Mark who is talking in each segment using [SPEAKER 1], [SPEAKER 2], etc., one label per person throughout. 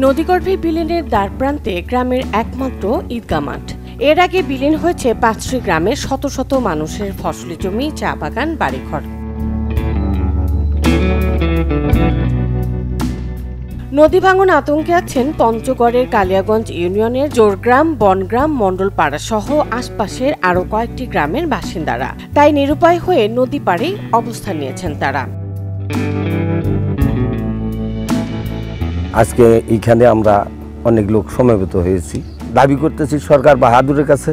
[SPEAKER 1] নদীগর্ভে বিলীনের দ্বারপ্রান্তে গ্রামের একমাত্র ঈদগাহ মাঠ। এর আগে বিলীন হয়েছে ৫টি গ্রামের শত শত মানুষের ফসলি জমি, চা বাগান, বাড়িঘর। নদী ভাঙন আতঙ্কে আছেন পঞ্চগড়ের কালিয়াগঞ্জ ইউনিয়নের জোরগ্রাম, বনগ্রাম, মণ্ডলপাড়া সহ আশপাশের আরও কয়েকটি গ্রামের বাসিন্দারা। তাই নিরুপায় হয়ে নদী পাড়ে অবস্থান নিয়েছেন তারা।
[SPEAKER 2] আজকে এখানে আমরা অনেক লোক সমবেত হয়েছি, দাবি করতেছি সরকার বাহাদুরের কাছে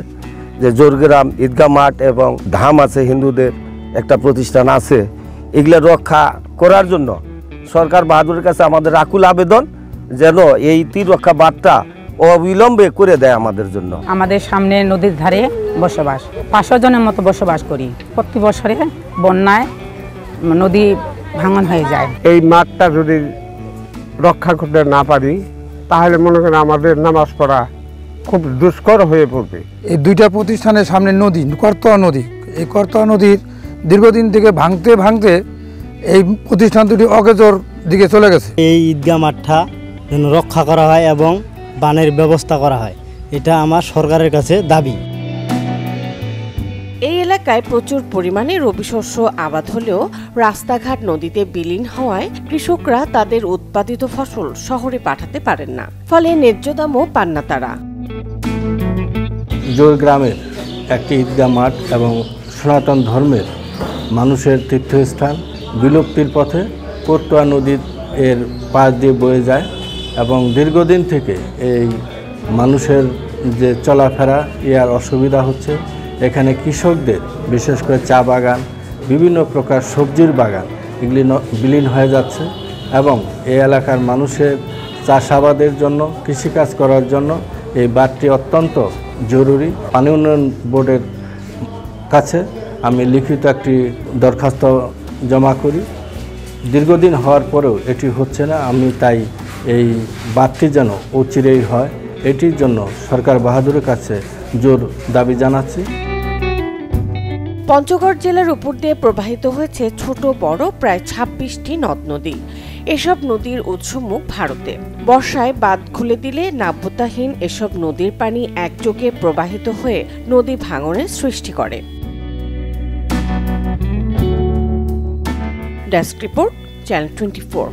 [SPEAKER 2] যে জোরগ্রাম ঈদগাহ মাঠ এবং ধাম আছে, হিন্দুদের একটা প্রতিষ্ঠান আছে, এগুলা রক্ষা করার জন্য সরকার বাহাদুরের কাছে আমাদের আকুল আবেদন যেন এই তীর রক্ষা বাঁধটা অবিলম্বে করে দেয় আমাদের জন্য।
[SPEAKER 3] আমাদের সামনে নদীর ধারে বসবাস, 500 জনের মতো বসবাস করি। প্রতি বছরে বন্যায় নদী ভাঙন হয়ে যায়।
[SPEAKER 4] এই মাঠটা যদি রক্ষা করতে না পারি তাহলে মনে করেন আমাদের নামাজ পড়া খুব দুষ্কর হয়ে পড়বে।
[SPEAKER 5] এই দুইটা প্রতিষ্ঠানের সামনে নদী, করতোয়া নদী, এই করতোয়া নদীর দীর্ঘদিন থেকে ভাঙতে ভাঙতে এই প্রতিষ্ঠান দুটি অকেজোর দিকে চলে গেছে।
[SPEAKER 6] এই ঈদগাহ মাঠটা যেন রক্ষা করা হয় এবং বানের ব্যবস্থা করা হয়, এটা আমার সরকারের কাছে দাবি।
[SPEAKER 1] এই এলাকায় প্রচুর পরিমাণে রবি শস্য আবাদ হলেও রাস্তাঘাট নদীতে বিলীন হওয়ায় কৃষকরা তাদের উৎপাদিত ফসল শহরে পাঠাতে পারেন না, ফলে ন্যায্য দামও পান না তারা।
[SPEAKER 7] জোরগ্রামের একটি ঈদগাহ মাঠ এবং সনাতন ধর্মের মানুষের তীর্থস্থান বিলুপ্তির পথে করতোয়া নদীর এর পাশ দিয়ে বয়ে যায় এবং দীর্ঘদিন থেকে এই মানুষের যে চলাফেরা ইয়ার অসুবিধা হচ্ছে। এখানে কৃষকদের বিশেষ করে চা বাগান, বিভিন্ন প্রকার সবজির বাগান এগুলি বিলীন হয়ে যাচ্ছে এবং এই এলাকার মানুষের চাষাবাদের জন্য, কৃষিকাজ করার জন্য এই বাঁধটি অত্যন্ত জরুরি। পানি উন্নয়ন বোর্ডের কাছে আমি লিখিত একটি দরখাস্ত জমা করি। দীর্ঘদিন হওয়ার পরেও এটি হচ্ছে না, আমি তাই এই বাঁধটি যেন অচিরেই হয় এটির জন্য সরকার বাহাদুরের কাছে জোর দাবি জানাচ্ছি।
[SPEAKER 1] পঞ্চগড় জেলার উপর দিয়ে প্রবাহিত হয়েছে ছোট বড় প্রায় 26টি নদ নদী। এসব নদীর উৎসমুখ ভারতে। বর্ষায় বাঁধ খুলে দিলে নাব্যতাহীন এসব নদীর পানি একযোগে প্রবাহিত হয়ে নদী ভাঙনের সৃষ্টি করে। Desk report, channel 24।